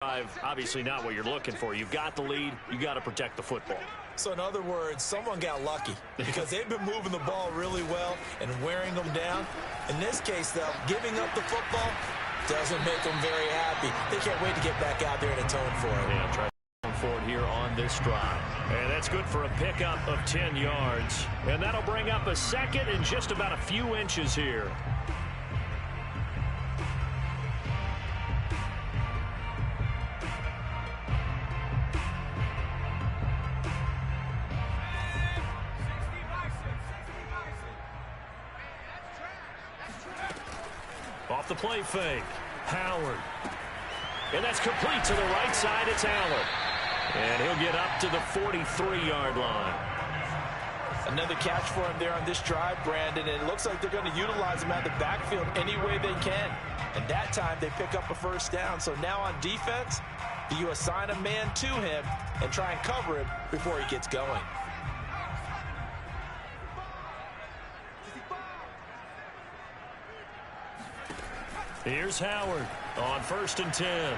Obviously not what you're looking for. You've got the lead. You got to protect the football. So in other words, someone got lucky because they've been moving the ball really well and wearing them down. In this case, though, giving up the football doesn't make them very happy. They can't wait to get back out there and atone for it. Yeah, try to forward here on this drive. And that's good for a pickup of 10 yards. And that'll bring up a second and just about a few inches here. Off the play fake. Howard. And that's complete to the right side. It's Allen. And he'll get up to the 43-yard line. Another catch for him there on this drive, Brandon. And it looks like they're going to utilize him out of the backfield any way they can. And that time they pick up a first down. So now on defense, do you assign a man to him and try and cover him before he gets going? Here's Howard on 1st and 10.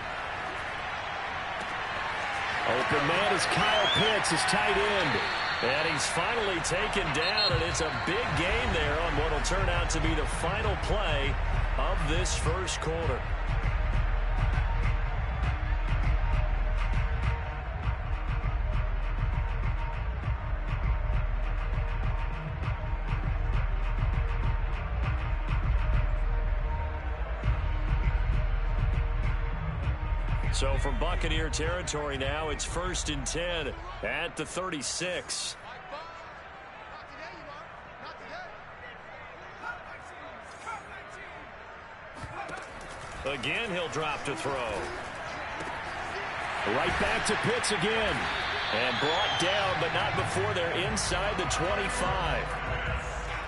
Open man is Kyle Pitts, his tight end. And he's finally taken down, and it's a big game there on what will turn out to be the final play of this first quarter. So from Buccaneer territory now, it's 1st and 10 at the 36. Again, he'll drop to throw. Right back to Pitts again. And brought down, but not before they're inside the 25.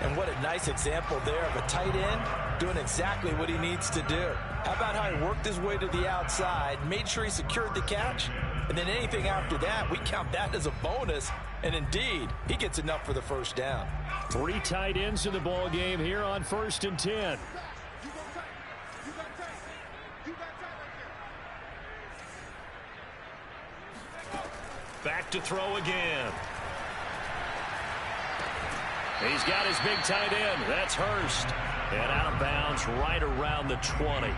And what a nice example there of a tight end doing exactly what he needs to do. How about how he worked his way to the outside, made sure he secured the catch, and then anything after that, we count that as a bonus. And indeed, he gets enough for the first down. 3 tight ends in the ball game here on 1st and 10. Back to throw again. He's got his big tight end. That's Hurst. And out of bounds right around the 20.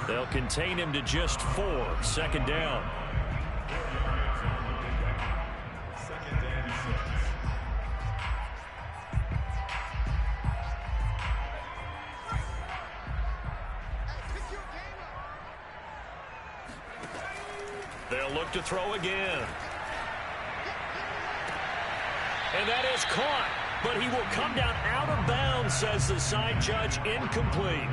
They'll contain him to just 4. 2nd down. They'll look to throw again. And that is caught. But he will come down out of bounds, says the side judge. Incomplete.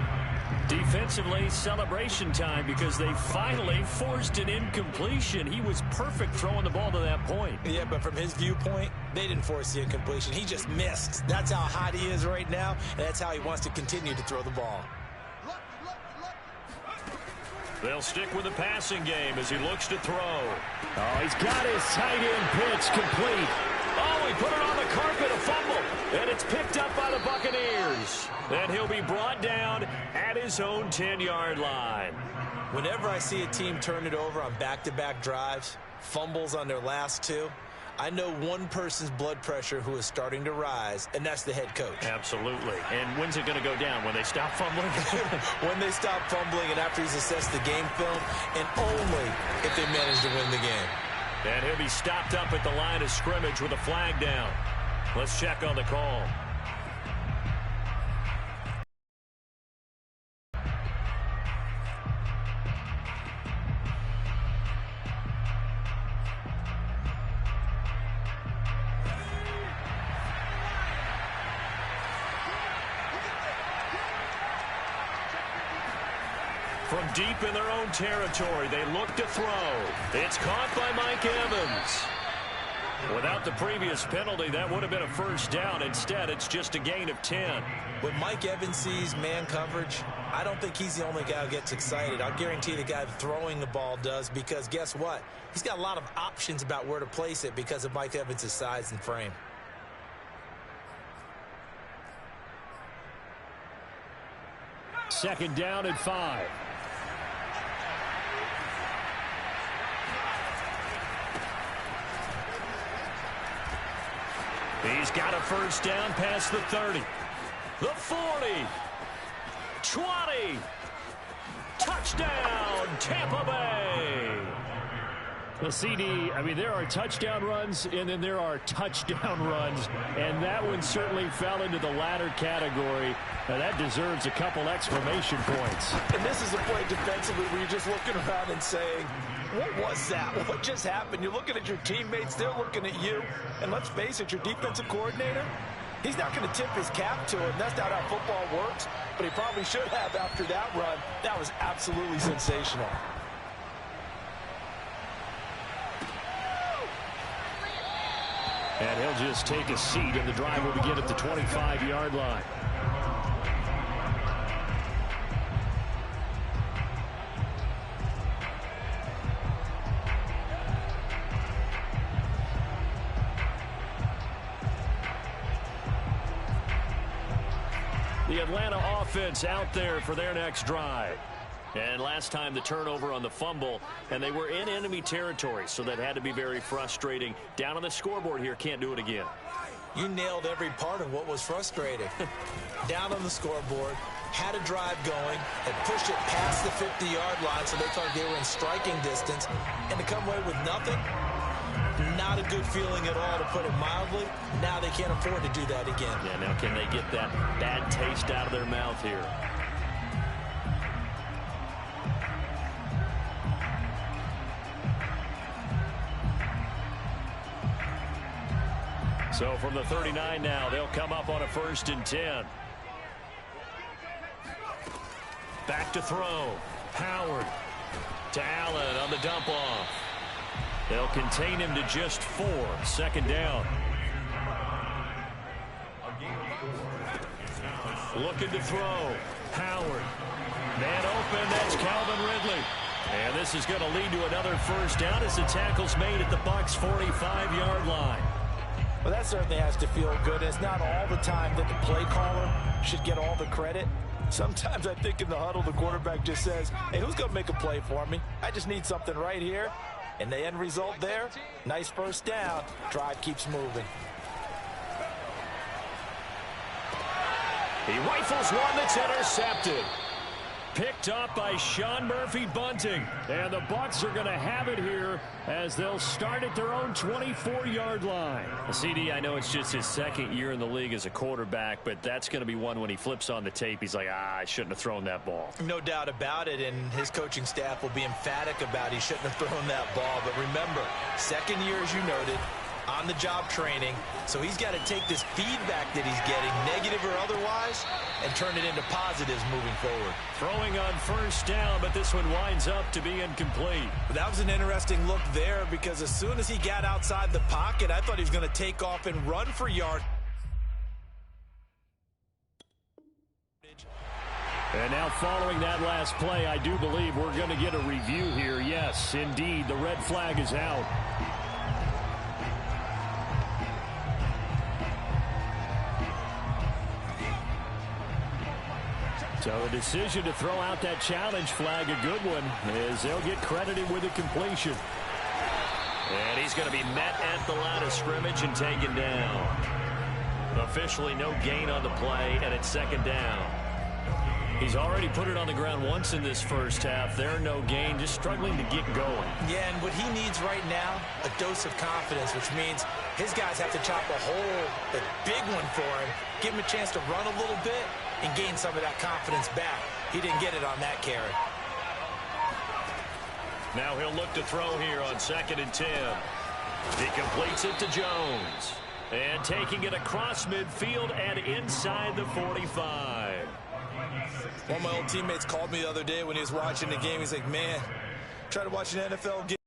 Defensively, celebration time because they finally forced an incompletion. He was perfect throwing the ball to that point. Yeah, but from his viewpoint, they didn't force the incompletion. He just missed. That's how hot he is right now, and that's how he wants to continue to throw the ball. They'll stick with the passing game as he looks to throw. Oh, he's got his tight end pitch complete. Oh, he put it on the carpet, a fumble, and it's picked up by the Buccaneers. And he'll be brought down at his own 10-yard line. Whenever I see a team turn it over on back-to-back drives, fumbles on their last 2, I know one person's blood pressure who is starting to rise, and that's the head coach. Absolutely. And when's it going to go down? When they stop fumbling? When they stop fumbling and after he's assessed the game film, and only if they manage to win the game. And he'll be stopped up at the line of scrimmage with a flag down. Let's check on the call. From deep in their own territory, they look to throw. It's caught by Mike Evans. Without the previous penalty, that would have been a first down. Instead, it's just a gain of 10. When Mike Evans sees man coverage, I don't think he's the only guy who gets excited. I'll guarantee the guy throwing the ball does, because guess what? He's got a lot of options about where to place it because of Mike Evans' size and frame. Second down and 5. He's got a first down past the 30. The 40. 20. Touchdown, Tampa Bay. The CD, I mean, there are touchdown runs, and then there are touchdown runs, and that one certainly fell into the latter category. Now, that deserves a couple exclamation points. And this is a play defensively where you're just looking around and saying, what was that? What just happened? You're looking at your teammates, they're looking at you, and let's face it, your defensive coordinator, he's not going to tip his cap to it. That's not how football works, but he probably should have after that run. That was absolutely sensational. And he'll just take a seat, and the drive will begin at the 25-yard line. The Atlanta offense out there for their next drive. And last time the turnover on the fumble, and they were in enemy territory, so that had to be very frustrating. Down on the scoreboard here, can't do it again. You nailed every part of what was frustrating. Down on the scoreboard, had a drive going, had pushed it past the 50-yard line so they thought they were in striking distance, and to come away with nothing, not a good feeling at all, to put it mildly. Now they can't afford to do that again. Yeah, now can they get that bad taste out of their mouth here? So from the 39 now, they'll come up on a 1st and 10. Back to throw. Howard to Allen on the dump off. They'll contain him to just 4. 2nd down. Looking to throw. Howard. Man open. That's Calvin Ridley. And this is going to lead to another 1st down as the tackle's made at the Bucs' 45-yard line. Well, that certainly has to feel good. It's not all the time that the play caller should get all the credit. Sometimes I think in the huddle, the quarterback just says, hey, who's going to make a play for me? I just need something right here. And the end result there, nice 1st down. Drive keeps moving. He rifles one that's intercepted. Picked up by Sean Murphy-Bunting. And the Bucs are going to have it here as they'll start at their own 24-yard line. CD, I know it's just his 2nd year in the league as a quarterback, but that's going to be one when he flips on the tape, he's like, I shouldn't have thrown that ball. No doubt about it, and his coaching staff will be emphatic about he shouldn't have thrown that ball. But remember, 2nd year, as you noted, on-the-job training, so he's got to take this feedback that he's getting, negative or otherwise, and turn it into positives moving forward. Throwing on 1st down, but this one winds up to be incomplete. But that was an interesting look there, because as soon as he got outside the pocket, I thought he was going to take off and run for yards. And now following that last play, I do believe we're going to get a review here. Yes, indeed, the red flag is out. So a decision to throw out that challenge flag, a good one, as they'll get credited with a completion. And he's going to be met at the line of scrimmage and taken down. Officially no gain on the play, and it's 2nd down. He's already put it on the ground once in this 1st half. There, no gain, just struggling to get going. Yeah, and what he needs right now, a dose of confidence, which means his guys have to chop a hole, a big one for him, give him a chance to run a little bit, and gain some of that confidence back. He didn't get it on that carry. Now he'll look to throw here on 2nd and 10. He completes it to Jones. And taking it across midfield and inside the 45. One of my old teammates called me the other day when he was watching the game. He's like, man, try to watch an NFL game,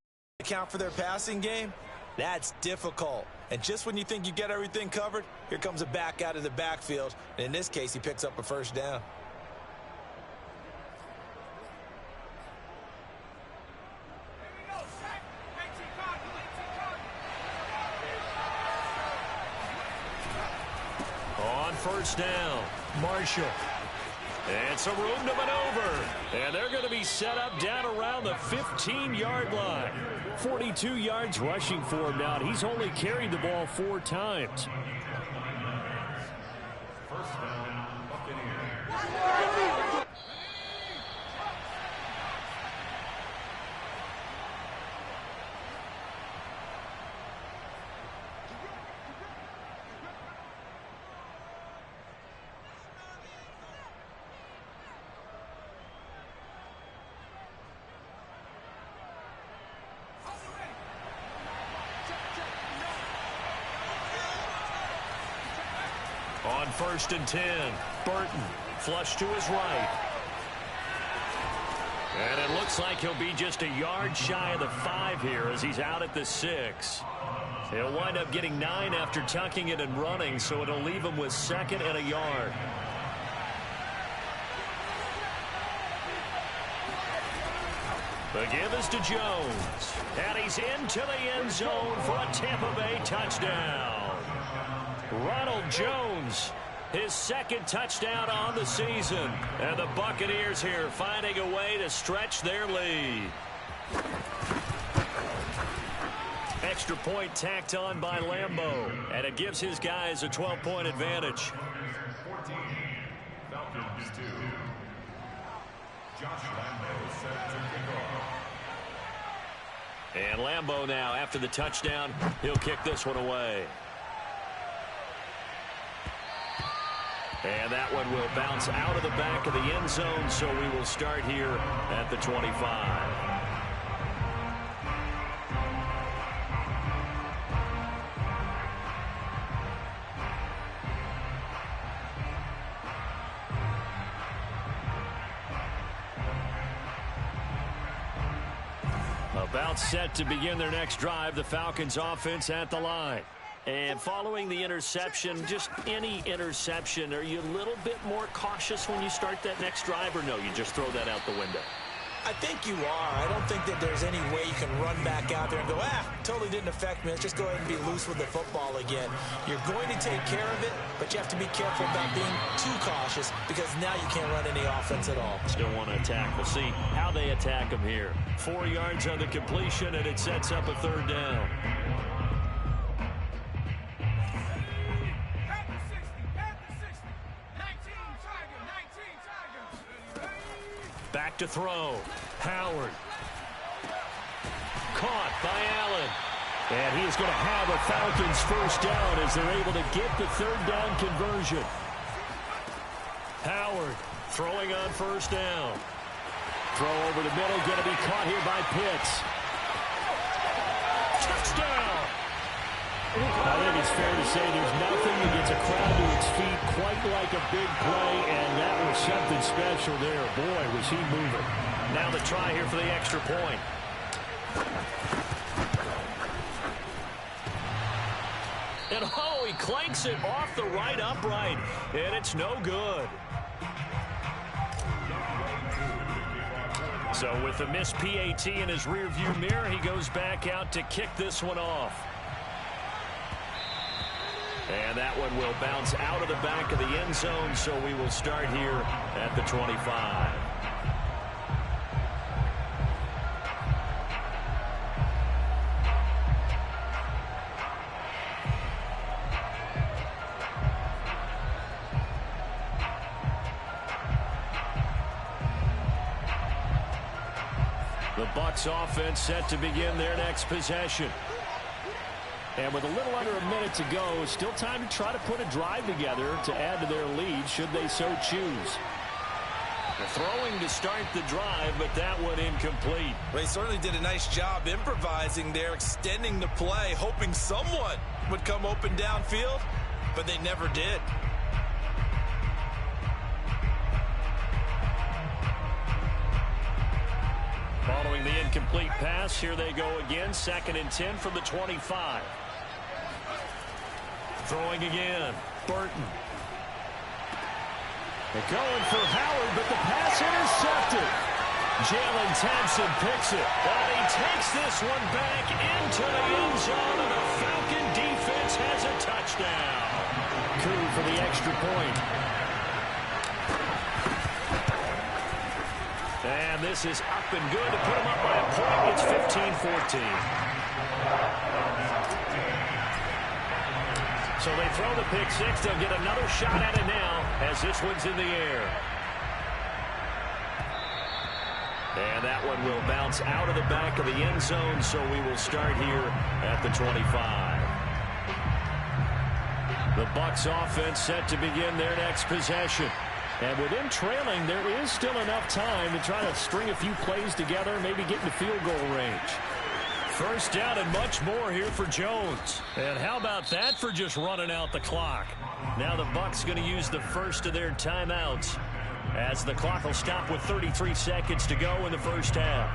account for their passing game. That's difficult. And just when you think you get everything covered, here comes a back out of the backfield. And in this case, he picks up a 1st down. On 1st down, Marshall. And some room to maneuver. And they're going to be set up down around the 15-yard line. 42 yards rushing for him now. He's only carried the ball 4 times. First down, Buccaneers. On 1st and 10, Burton flush to his right. And it looks like he'll be just a yard shy of the 5 here as he's out at the 6. He'll wind up getting 9 after tucking it and running, so it'll leave him with 2nd and a yard. The give is to Jones. And he's into the end zone for a Tampa Bay touchdown. Ronald Jones, his 2nd touchdown on the season. And the Buccaneers here finding a way to stretch their lead. Extra point tacked on by Lambeau. And it gives his guys a 12-point advantage. 14, Falcons 2. Josh Lambeau set to kick off. And Lambeau now, after the touchdown, he'll kick this one away. And that one will bounce out of the back of the end zone, so we will start here at the 25. About set to begin their next drive, the Falcons offense at the line. And following the interception, just any interception, are you a little bit more cautious when you start that next drive, or no, you just throw that out the window? I think you are. I don't think that there's any way you can run back out there and go, totally didn't affect me. Let's just go ahead and be loose with the football again. You're going to take care of it, but you have to be careful about being too cautious because now you can't run any offense at all. Still want to attack. We'll see how they attack him here. 4 yards on the completion, and it sets up a 3rd down. Back to throw. Howard. Caught by Allen. And he is going to have a Falcons 1st down as they're able to get the 3rd down conversion. Howard throwing on 1st down. Throw over the middle, going to be caught here by Pitts. Touchdown! I think it's fair to say there's nothing that gets a crowd to its feet quite like a big play, and that was something special there. Boy, was he moving. Now the try here for the extra point. And he clanks it off the right upright, and it's no good. So with the missed PAT in his rearview mirror, he goes back out to kick this one off. And that one will bounce out of the back of the end zone, so we will start here at the 25. The Bucs offense set to begin their next possession. And with a little under a minute to go, still time to try to put a drive together to add to their lead should they so choose. The throwing to start the drive, but that one incomplete. They certainly did a nice job improvising there, extending the play, hoping someone would come open downfield, but they never did. Following the incomplete pass, here they go again, 2nd and 10 from the 25. Throwing again, Burton. They're going for Howard, but the pass intercepted. Jalen Thompson picks it, and he takes this one back into the end zone, and the Falcon defense has a touchdown. Coup for the extra point. And this is up and good to put them up by a point. It's 15-14. So they throw the pick six. They'll get another shot at it now as this one's in the air. And that one will bounce out of the back of the end zone, so we will start here at the 25. The Bucs offense set to begin their next possession. And with them trailing, there is still enough time to try to string a few plays together, maybe get into field goal range. First down and much more here for Jones. And how about that for just running out the clock? Now the Bucs going to use the first of their timeouts, as the clock will stop with 33 seconds to go in the first half.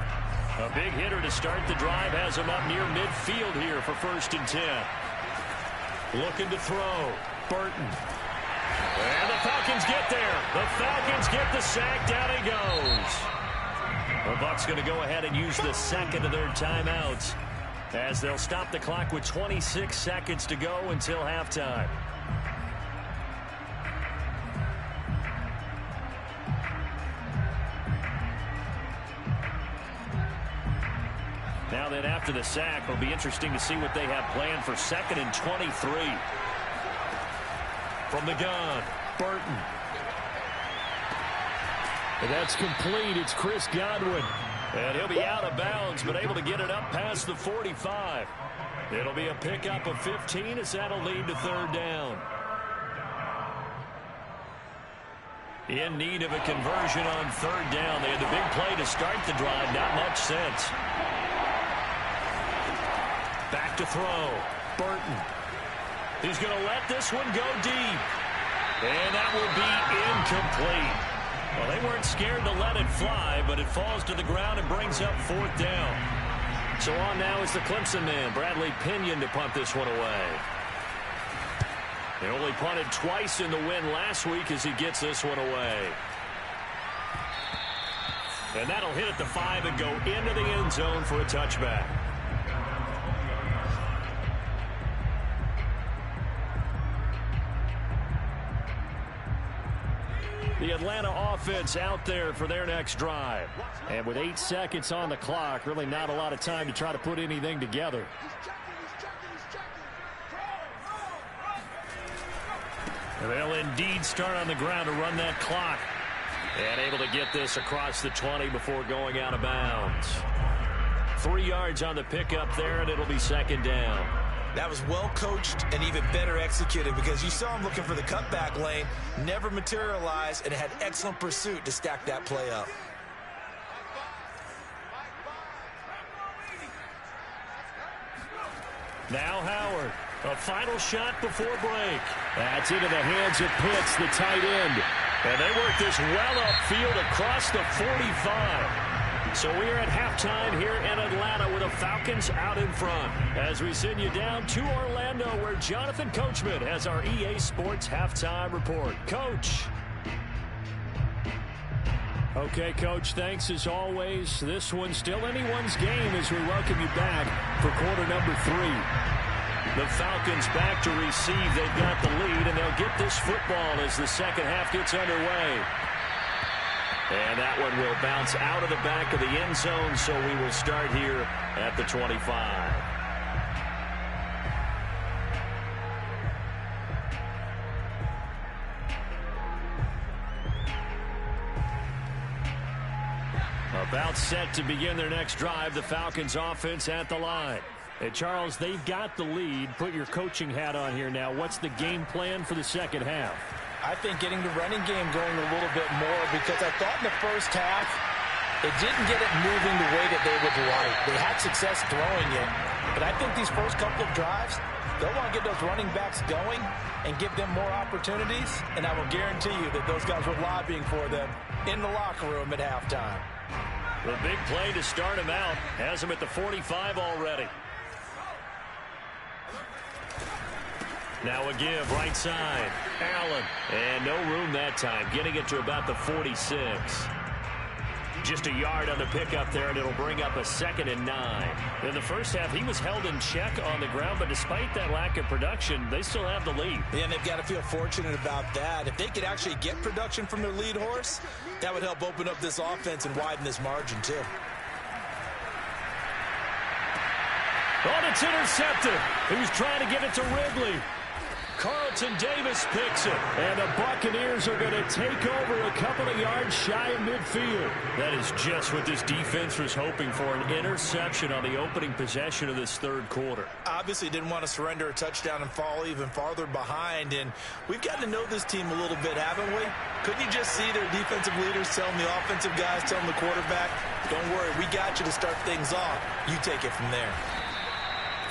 A big hitter to start the drive has him up near midfield here for 1st and 10. Looking to throw. Burton. And the Falcons get there. The Falcons get the sack. Down he goes. The Bucs going to go ahead and use the second of their timeouts, as they'll stop the clock with 26 seconds to go until halftime. Now then, after the sack, it'll be interesting to see what they have planned for 2nd and 23. From the gun, Burton. And that's complete. It's Chris Godwin. And he'll be out of bounds, but able to get it up past the 45. It'll be a pickup of 15, as that'll lead to 3rd down. In need of a conversion on 3rd down. They had the big play to start the drive. Not much sense. Back to throw. Burton. He's going to let this one go deep. And that will be incomplete. Well, they weren't scared to let it fly, but it falls to the ground and brings up 4th down. So on now is the Clemson man, Bradley Pinion, to punt this one away. They only punted twice in the win last week as he gets this one away. And that'll hit at the 5 and go into the end zone for a touchback. The Atlanta offense out there for their next drive. And with 8 seconds on the clock, really not a lot of time to try to put anything together. And they'll indeed start on the ground to run that clock. And able to get this across the 20 before going out of bounds. 3 yards on the pickup there, and it'll be 2nd down. That was well coached and even better executed, because you saw him looking for the cutback lane, never materialized, and had excellent pursuit to stack that play up. Now Howard, a final shot before break. That's into the hands of Pitts, the tight end. And they work this well upfield across the 45. So we are at halftime here in Atlanta with the Falcons out in front, as we send you down to Orlando, where Jonathan Coachman has our EA Sports halftime report. Coach. Okay, Coach, thanks as always. This one's still anyone's game as we welcome you back for quarter number 3. The Falcons back to receive. They've got the lead, and they'll get this football as the second half gets underway. And that one will bounce out of the back of the end zone, so we will start here at the 25. About set to begin their next drive, the Falcons offense at the line. Hey, Charles, they've got the lead. Put your coaching hat on here now. What's the game plan for the second half? I think getting the running game going a little bit more, because I thought in the first half it didn't get it moving the way that they would like. They had success throwing it, but I think these first couple of drives, they'll want to get those running backs going and give them more opportunities, and I will guarantee you that those guys were lobbying for them in the locker room at halftime. The big play to start him out has him at the 45 already. Now a give, right side. Allen. And no room that time, getting it to about the 46. Just a yard on the pickup there, and it'll bring up a 2nd and 9. In the first half, he was held in check on the ground, but despite that lack of production, they still have the lead. Yeah, and they've got to feel fortunate about that. If they could actually get production from their lead horse, that would help open up this offense and widen this margin, too. Oh, it's intercepted. He was trying to get it to Ridley. Carlton Davis picks it, and the Buccaneers are going to take over a couple of yards shy of midfield. That is just what this defense was hoping for, an interception on the opening possession of this third quarter. Obviously didn't want to surrender a touchdown and fall even farther behind, and we've gotten to know this team a little bit, haven't we? Couldn't you just see their defensive leaders telling the offensive guys, telling the quarterback, don't worry, we got you to start things off. You take it from there.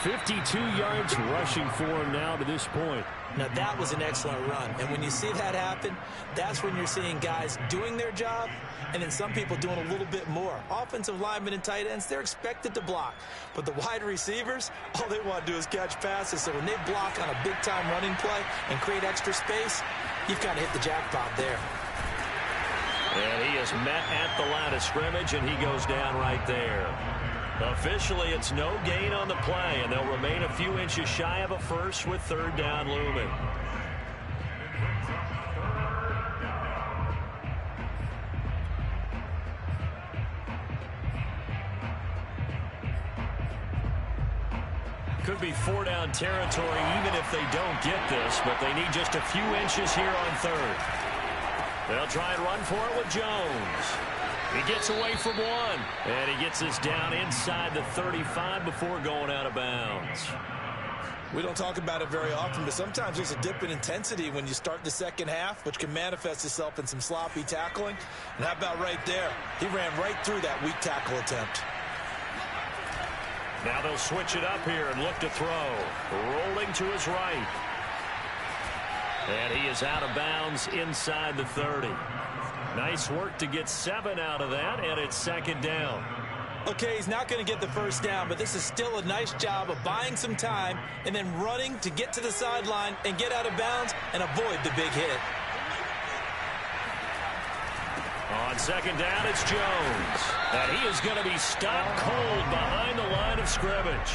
52 yards rushing for him now to this point. Now, that was an excellent run. And when you see that happen, that's when you're seeing guys doing their job and then some people doing a little bit more. Offensive linemen and tight ends, they're expected to block. But the wide receivers, all they want to do is catch passes. So when they block on a big-time running play and create extra space, you've got to hit the jackpot there. And he is met at the line of scrimmage, and he goes down right there. Officially, it's no gain on the play, and they'll remain a few inches shy of a first with 3rd down looming. Could be 4-down territory even if they don't get this, but they need just a few inches here on 3rd. They'll try and run for it with Jones. He gets away from one, and he gets us down inside the 35 before going out of bounds. We don't talk about it very often, but sometimes there's a dip in intensity when you start the second half, which can manifest itself in some sloppy tackling. And how about right there? He ran right through that weak tackle attempt. Now they'll switch it up here and look to throw. Rolling to his right. And he is out of bounds inside the 30. Nice work to get 7 out of that, and it's 2nd down. Okay, he's not going to get the first down, but this is still a nice job of buying some time and then running to get to the sideline and get out of bounds and avoid the big hit. On 2nd down, it's Jones. And he is going to be stopped cold behind the line of scrimmage.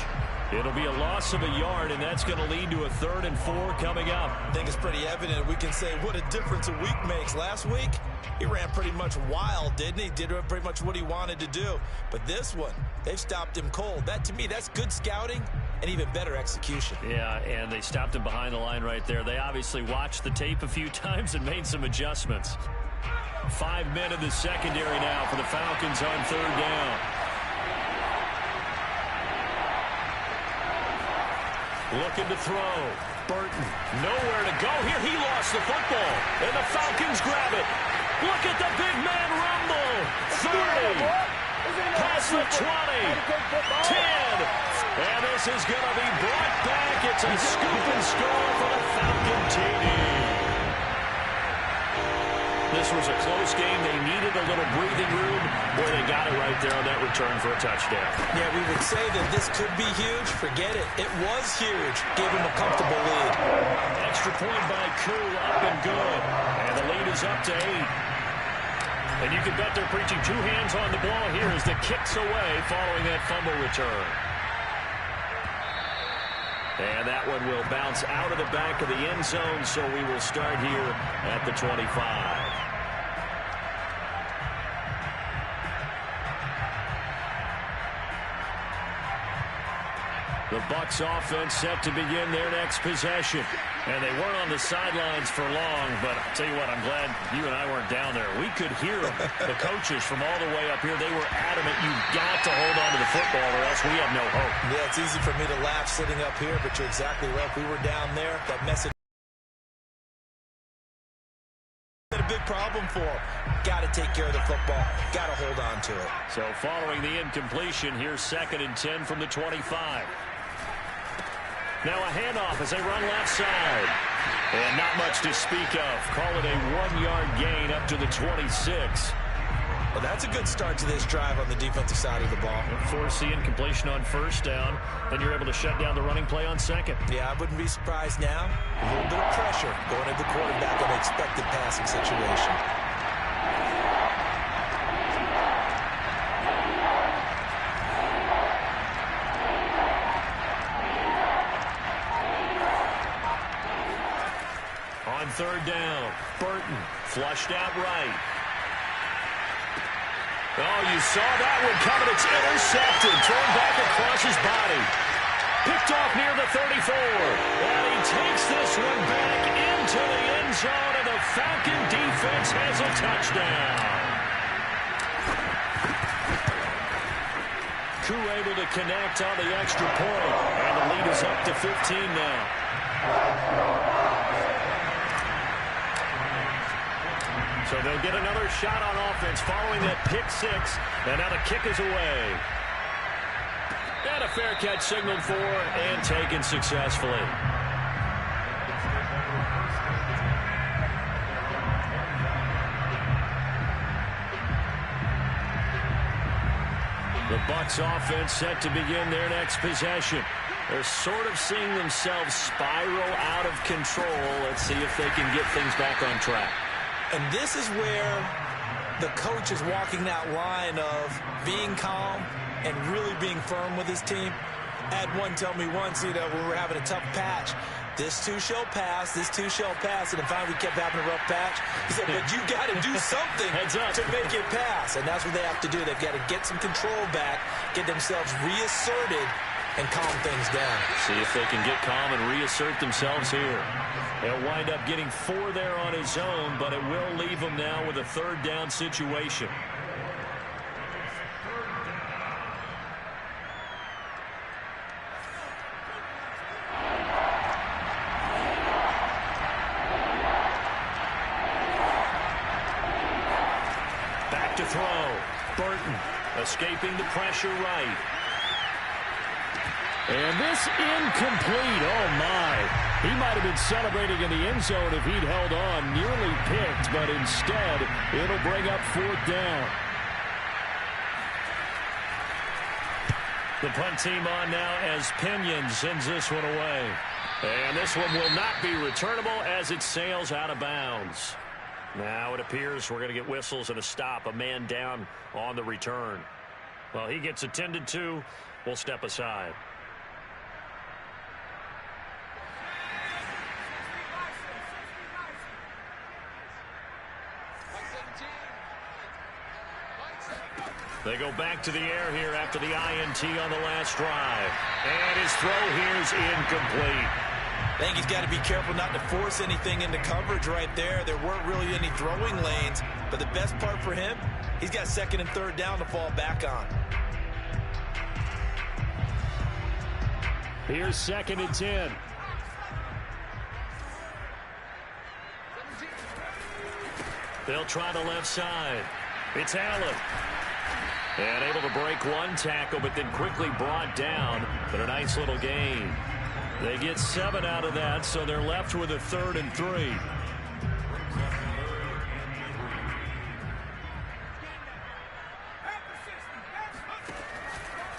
It'll be a loss of a yard, and that's going to lead to a 3rd and 4 coming up. I think it's pretty evident. We can say what a difference a week makes. Last week, he ran pretty much wild, didn't he? Did pretty much what he wanted to do. But this one, they've stopped him cold. That, to me, that's good scouting and even better execution. Yeah, and they stopped him behind the line right there. They obviously watched the tape a few times and made some adjustments. 5 men in the secondary now for the Falcons on 3rd down. Looking to throw. Burton, nowhere to go here. He lost the football, and the Falcons grab it. Look at the big man rumble. 30. Past the 20. 10. And this is going to be brought back. It's a scoop and score for the Falcon TD. This was a close game. They needed a little breathing room. Boy, they got it right there on that return for a touchdown. Yeah, we would say that this could be huge. Forget it. It was huge. Gave him a comfortable lead. Extra point by Koo, up and good. And the lead is up to 8. And you can bet they're preaching 2 hands on the ball here as the kick's away following that fumble return. And that one will bounce out of the back of the end zone, so we will start here at the 25. The Bucs offense set to begin their next possession. And they weren't on the sidelines for long, but I'll tell you what, I'm glad you and I weren't down there. We could hear them, the coaches from all the way up here. They were adamant, you've got to hold on to the football or else we have no hope. Yeah, it's easy for me to laugh sitting up here, but you're exactly right. If we were down there, that message is a big problem for them. Got to take care of the football. Got to hold on to it. So following the incompletion, here's 2nd and 10 from the 25. Now a handoff as they run left side. And not much to speak of. Call it a 1-yard gain up to the 26. Well, that's a good start to this drive on the defensive side of the ball. Force the incompletion on 1st down. Then you're able to shut down the running play on 2nd. Yeah, I wouldn't be surprised now. A little bit of pressure going at the quarterback in an expected passing situation. third down. Burton flushed out right. Oh, you saw that one coming. It's intercepted. Thrown back across his body. Picked off near the 34. And he takes this one back into the end zone, and the Falcon defense has a touchdown. Koo able to connect on the extra point. And the lead is up to 15 now. So they'll get another shot on offense following that pick six. And now the kick is away. And a fair catch signaled for and taken successfully. The Bucs offense set to begin their next possession. They're sort of seeing themselves spiral out of control. Let's see if they can get things back on track. And this is where the coach is walking that line of being calm and really being firm with his team. I had one tell me once, when we were having a tough patch, this too shall pass, this too shall pass. And finally we kept having a rough patch. He said, but you got to do something to make it pass. And that's what they have to do. They've got to get some control back, get themselves reasserted, and calm things down. See if they can get calm and reassert themselves here. He'll wind up getting 4 there on his own, but it will leave him now with a third down situation. Back to throw. Burton escaping the pressure right. And this incomplete. Oh, my. He might have been celebrating in the end zone if he'd held on. Nearly picked, but instead, it'll bring up 4th down. The punt team on now as Pinion sends this one away. And this one will not be returnable as it sails out of bounds. Now it appears we're going to get whistles and a stop. A man down on the return. Well, he gets attended to. We'll step aside. They go back to the air here after the INT on the last drive. And his throw here is incomplete. I think he's got to be careful not to force anything into coverage right there. There weren't really any throwing lanes. But the best part for him, he's got 2nd and 3rd down to fall back on. Here's 2nd and 10. They'll try the left side. It's Allen. And able to break one tackle, but then quickly brought down. But a nice little gain. They get 7 out of that, so they're left with a 3rd and 3.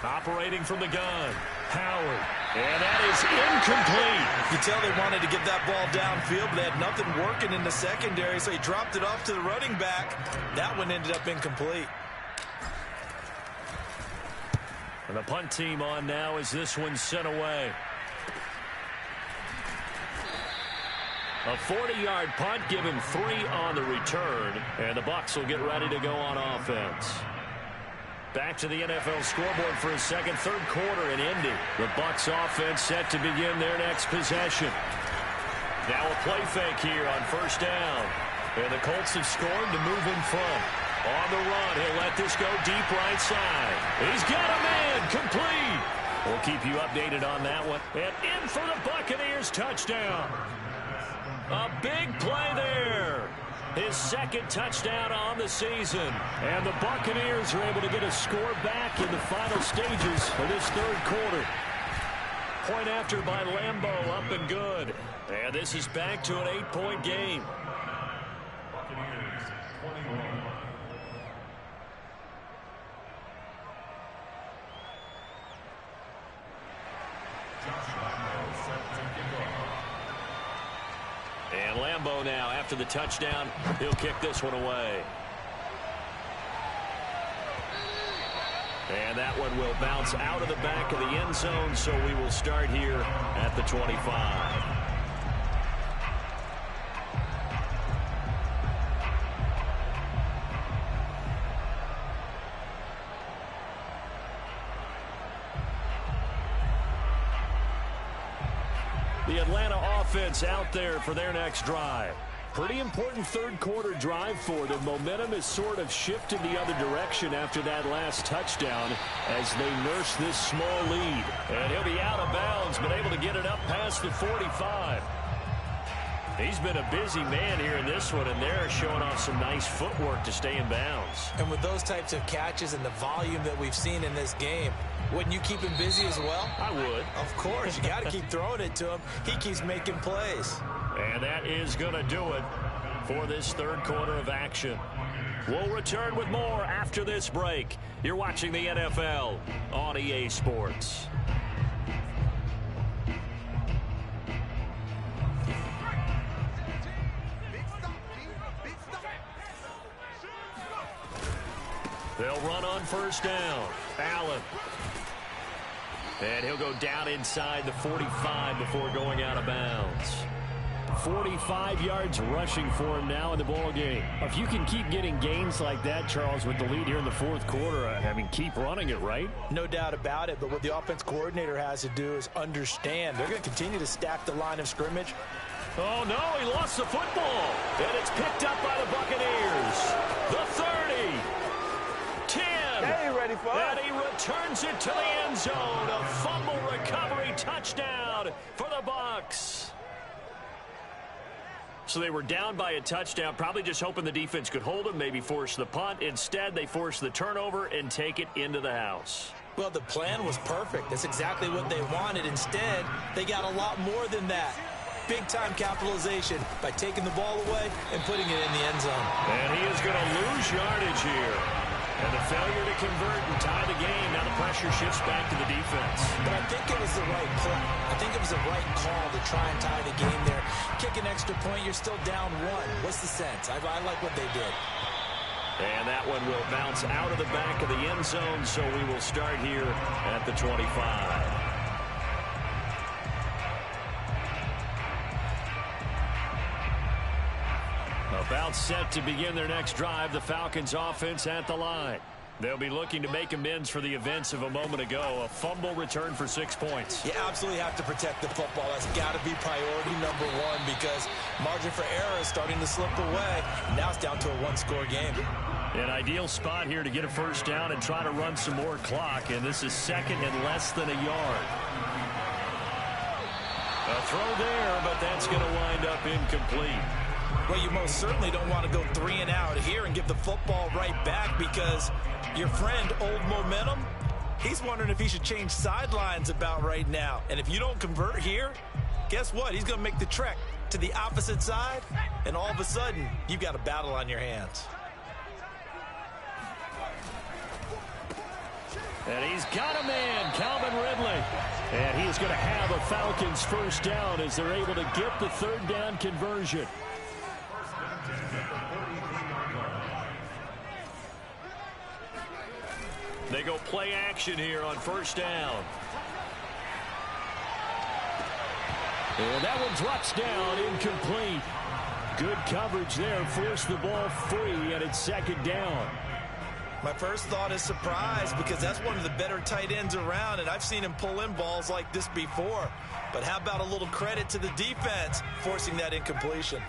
Operating from the gun. Howard. And that is incomplete. You tell they wanted to get that ball downfield, but they had nothing working in the secondary, so he dropped it off to the running back. That one ended up incomplete. And the punt team on now as this one's sent away. A 40-yard punt, give him 3 on the return, and the Bucs will get ready to go on offense. Back to the NFL scoreboard for his second, third quarter in Indy. The Bucs offense set to begin their next possession. Now a play fake here on first down. And the Colts have scored to move in front. On the run, he'll let this go deep right side. He's got a man, complete. We'll keep you updated on that one. And in for the Buccaneers, touchdown. A big play there. His second touchdown on the season. And the Buccaneers are able to get a score back in the final stages of this third quarter. Point after by Lambeau, up and good. And this is back to an 8-point game. Buccaneers 21. And Lambeau now, after the touchdown, he'll kick this one away. And that one will bounce out of the back of the end zone, so we will start here at the 25. The Atlanta offense out there for their next drive. Pretty important third quarter drive for them. Momentum has sort of shifted the other direction after that last touchdown as they nurse this small lead. And he'll be out of bounds, but able to get it up past the 45. He's been a busy man here in this one, and they're showing off some nice footwork to stay in bounds. And with those types of catches and the volume that we've seen in this game, wouldn't you keep him busy as well? I would. Of course. You got to keep throwing it to him. He keeps making plays. And that is going to do it for this third quarter of action. We'll return with more after this break. You're watching the NFL on EA Sports. They'll run on first down. Allen. And he'll go down inside the 45 before going out of bounds. 45 yards rushing for him now in the ball game. If you can keep getting gains like that, Charles, with the lead here in the fourth quarter, I mean, keep running it, right? No doubt about it, but what the offense coordinator has to do is understand they're going to continue to stack the line of scrimmage. Oh, no, he lost the football. And it's picked up by the Buccaneers. The 30. 10. They ain't ready for us. And he returns it to the end zone. A fumble recovery touchdown for the Bucs. So they were down by a touchdown, probably just hoping the defense could hold them, maybe force the punt. Instead, they force the turnover and take it into the house. Well, the plan was perfect. That's exactly what they wanted. Instead, they got a lot more than that. Big-time capitalization by taking the ball away and putting it in the end zone. And he is going to lose yardage here. And the failure to convert and tie the game. Now the pressure shifts back to the defense. But I think it was the right play. I think it was the right call to try and tie the game there. Kick an extra point, you're still down one. What's the sense? I like what they did. And that one will bounce out of the back of the end zone, so we will start here at the 25. About set to begin their next drive, the Falcons offense at the line. They'll be looking to make amends for the events of a moment ago. A fumble return for 6 points. You absolutely have to protect the football. That's got to be priority number one because margin for error is starting to slip away. Now it's down to a one-score game. An ideal spot here to get a first down and try to run some more clock, and this is second and less than a yard. A throw there, but that's going to wind up incomplete. Well, you most certainly don't want to go 3 and out here and give the football right back because your friend, Old Momentum, he's wondering if he should change sidelines about right now. And if you don't convert here, guess what? He's going to make the trek to the opposite side, and all of a sudden, you've got a battle on your hands. And he's got a man, Calvin Ridley. And he is going to have a Falcons first down as they're able to get the third down conversion. They go play action here on first down. And that one drops down, incomplete. Good coverage there, forced the ball free, and it's second down. My first thought is surprise because that's one of the better tight ends around, and I've seen him pull in balls like this before. But how about a little credit to the defense forcing that incompletion?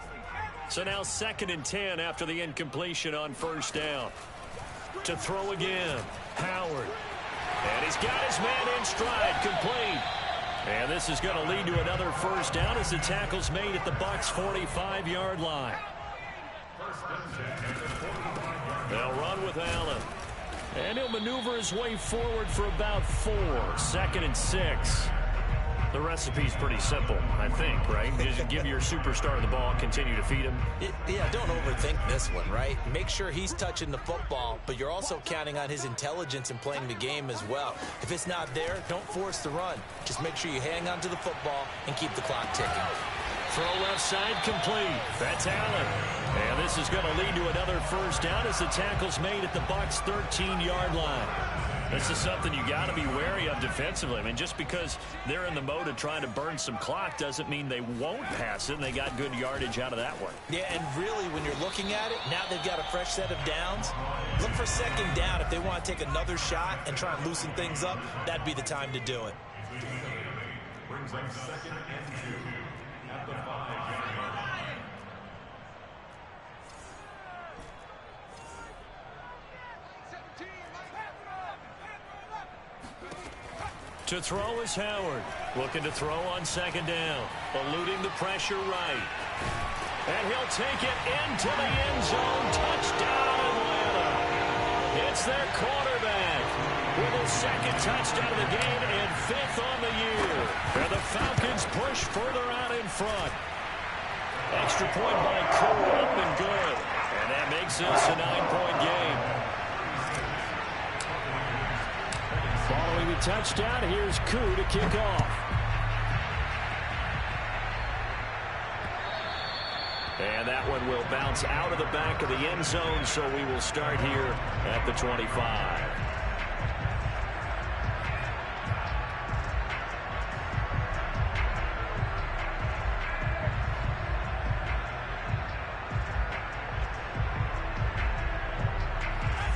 So now 2nd and 10 after the incompletion on first down. To throw again, Howard. And he's got his man in stride, complete. And this is going to lead to another first down as the tackle's made at the Bucs' 45-yard line. They'll run with Allen. And he'll maneuver his way forward for about 4. 2nd and 6. The recipe's pretty simple, I think, right? Just give your superstar the ball, continue to feed him. Yeah, don't overthink this one, right? Make sure he's touching the football, but you're also counting on his intelligence in playing the game as well. If it's not there, don't force the run. Just make sure you hang on to the football and keep the clock ticking. Throw left side complete. That's Allen. And this is going to lead to another first down as the tackle's made at the Bucs' 13-yard line. This is something you got to be wary of defensively. I mean, just because they're in the mode of trying to burn some clock doesn't mean they won't pass it, and they got good yardage out of that one. Yeah, and really, when you're looking at it, now they've got a fresh set of downs. Look for second down. If they want to take another shot and try and loosen things up, that'd be the time to do it. Brings up 2nd and 2 at the 5-yard line. To throw is Howard. Looking to throw on 2nd down. Eluding the pressure right. And he'll take it into the end zone. Touchdown, Atlanta. It's their quarterback with his 2nd touchdown of the game and 5th on the year. And the Falcons push further out in front. Extra point by Koo, up and good. And that makes this a 9-point game. Following the touchdown, here's Koo to kick off. And that one will bounce out of the back of the end zone, so we will start here at the 25.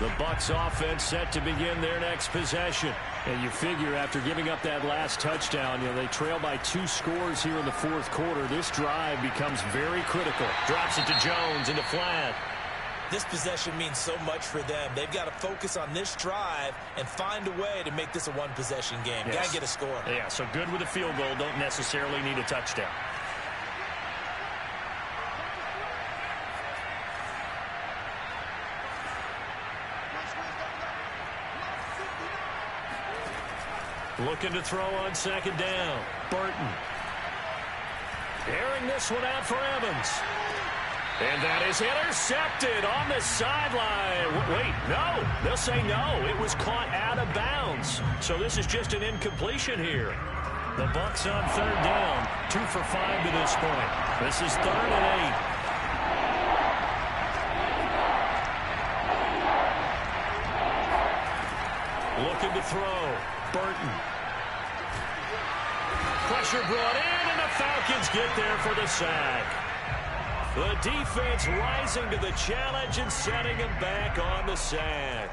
The Bucs offense set to begin their next possession. And you figure after giving up that last touchdown, they trail by 2 scores here in the 4th quarter. This drive becomes very critical. Drops it to Jones into flat. This possession means so much for them. They've got to focus on this drive and find a way to make this a one-possession game. Yes. Got to get a score. Yeah, so good with a field goal. Don't necessarily need a touchdown. Looking to throw on 2nd down. Burton. Airing this one out for Evans. And that is intercepted on the sideline. Wait, no. They'll say no. It was caught out of bounds. So this is just an incompletion here. The Bucs on 3rd down. 2 for 5 to this point. This is 3rd and 8. Looking to throw. Burton. Pressure brought in, and the Falcons get there for the sack. The defense rising to the challenge and setting him back on the sack.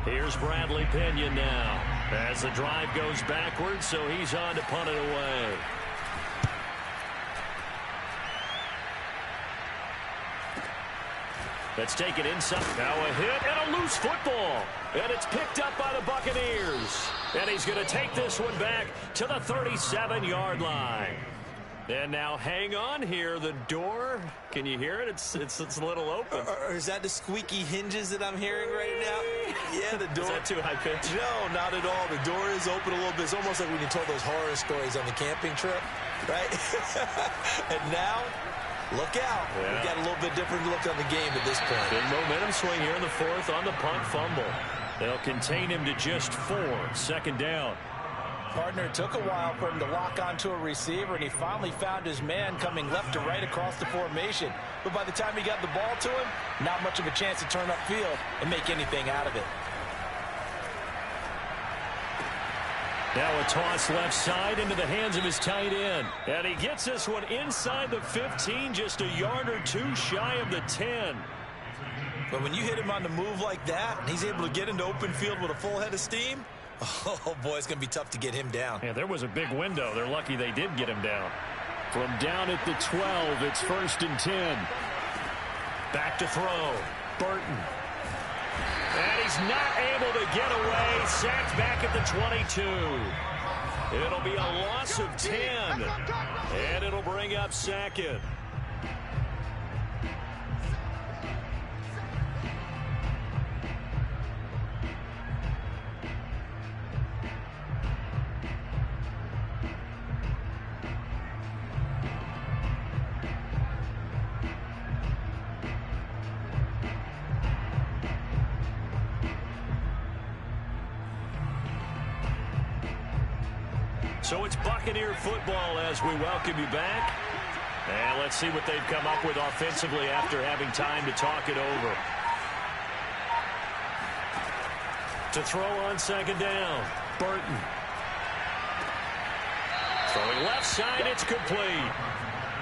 Here's Bradley Pinion now as the drive goes backwards, so he's on to punt it away. Let's take it inside. Now a hit and a loose football. And it's picked up by the Buccaneers. And he's going to take this one back to the 37-yard line. And now hang on here. The door, can you hear it? It's a little open. Or is that the squeaky hinges that I'm hearing right now? Yeah, the door. Is that too high pitch? No, not at all. The door is open a little bit. It's almost like when you told those horror stories on the camping trip, right? And now, look out. Yeah. We've got a little bit different look on the game at this point. Big momentum swing here in the 4th on the punt fumble. They'll contain him to just 4. 2nd down. Partner, it took a while for him to lock onto a receiver, and he finally found his man coming left to right across the formation. But by the time he got the ball to him, not much of a chance to turn upfield and make anything out of it. Now a toss left side into the hands of his tight end. And he gets this one inside the 15, just a yard or 2 shy of the 10. But when you hit him on the move like that, and he's able to get into open field with a full head of steam, oh, boy, it's going to be tough to get him down. Yeah, there was a big window. They're lucky they did get him down. From down at the 12, it's 1st and 10. Back to throw. Burton. And he's not able to get away. Sacked back at the 22. It'll be a loss of 10. And it'll bring up 2nd. So it's Buccaneer football as we welcome you back. And let's see what they've come up with offensively after having time to talk it over. To throw on 2nd down, Burton. Throwing left side, it's complete.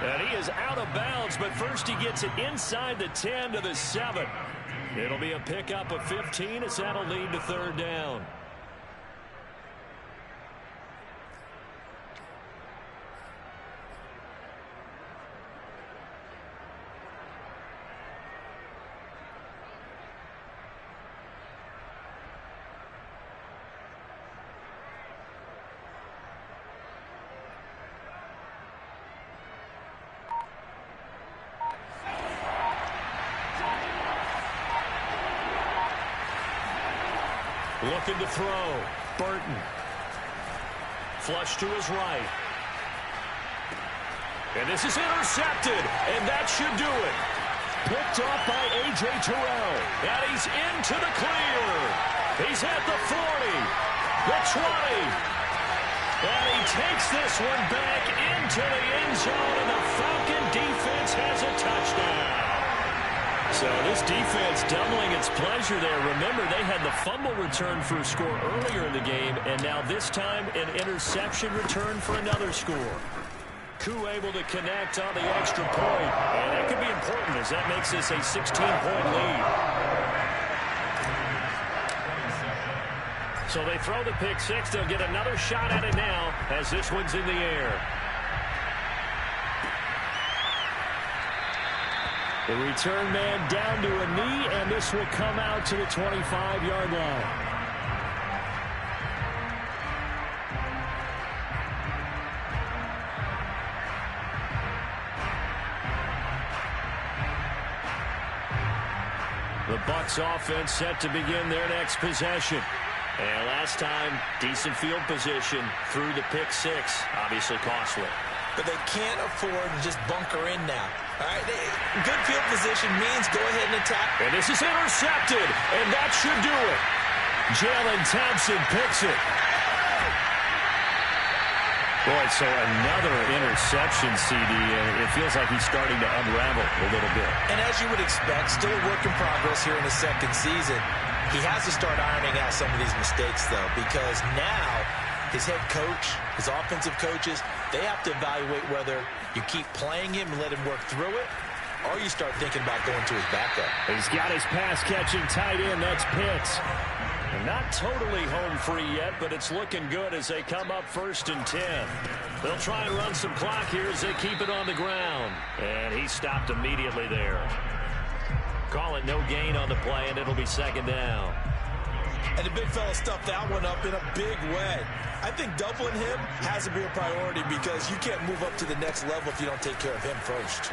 And he is out of bounds, but first he gets it inside the 10 to the 7. It'll be a pickup of 15 as that'll lead to third down. Looking to throw. Burton. Flush to his right. And this is intercepted. And that should do it. Picked off by A.J. Terrell. And he's into the clear. He's at the 40. The 20. And he takes this one back into the end zone. And the Falcon defense has a touchdown. So this defense doubling its pleasure there. Remember, they had the fumble return for a score earlier in the game, and now this time an interception return for another score. Koo able to connect on the extra point, and that could be important as that makes this a 16-point lead. So they throw the pick six. They'll get another shot at it now as this one's in the air. The return man down to a knee, and this will come out to the 25-yard line. The Bucs offense set to begin their next possession. And last time, decent field position through the pick six. Obviously costly. But they can't afford to just bunker in now. All right, good field position means go ahead and attack. And this is intercepted, and that should do it. Jalen Thompson picks it. Boy, so another interception, CD, and it feels like he's starting to unravel a little bit. And as you would expect, still a work in progress here in his second season. He has to start ironing out some of these mistakes, though, because now his head coach, his offensive coaches, they have to evaluate whether you keep playing him and let him work through it, or you start thinking about going to his backup. He's got his pass-catching tight end. That's Pitts. And not totally home free yet, but it's looking good as they come up 1st and 10. They'll try and run some clock here as they keep it on the ground. And he stopped immediately there. Call it no gain on the play, and it'll be second down. And the big fella stuffed that one up in a big way. I think doubling him has to be a priority because you can't move up to the next level if you don't take care of him first.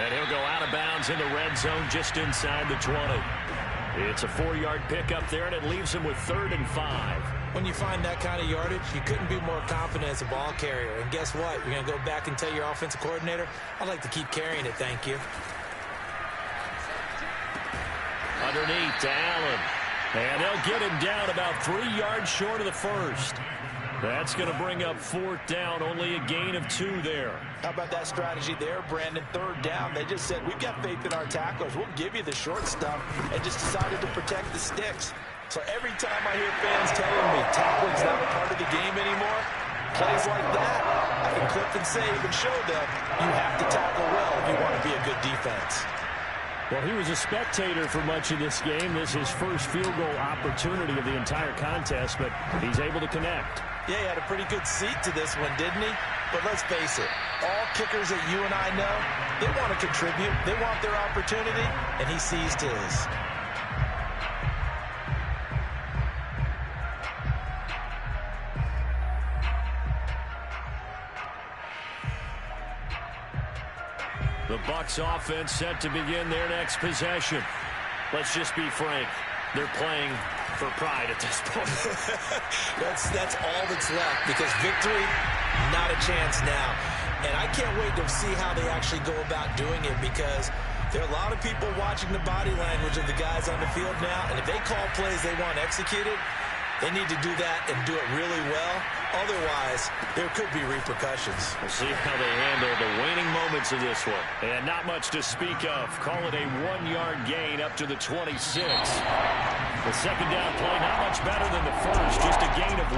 And he'll go out of bounds in the red zone just inside the 20. It's a 4-yard pickup there, and it leaves him with 3rd and 5. When you find that kind of yardage, you couldn't be more confident as a ball carrier. And guess what? You're going to go back and tell your offensive coordinator, I'd like to keep carrying it, thank you. Underneath to Allen. And they'll get him down about 3 yards short of the first. That's going to bring up 4th down, only a gain of 2 there. How about that strategy there, Brandon? 3rd down. They just said, we've got faith in our tacklers. We'll give you the short stuff, and just decided to protect the sticks. So every time I hear fans telling me tackling's not a part of the game anymore, plays like that, I can clip and save and show them you have to tackle well if you want to be a good defense. Well, he was a spectator for much of this game. This is his first field goal opportunity of the entire contest, but he's able to connect. Yeah, he had a pretty good seat to this one, didn't he? But let's face it, all kickers that you and I know, they want to contribute. They want their opportunity, and he seized his. The Bucs offense set to begin their next possession. Let's just be frank. They're playing for pride at this point. That's all that's left because victory, not a chance now. And I can't wait to see how they actually go about doing it because there are a lot of people watching the body language of the guys on the field now. And if they call plays they want executed, they need to do that and do it really well. Otherwise, there could be repercussions. We'll see how they handle the waning moments of this one. And not much to speak of. Call it a 1-yard gain up to the 26. The second down play, not much better than the first. Just a gain of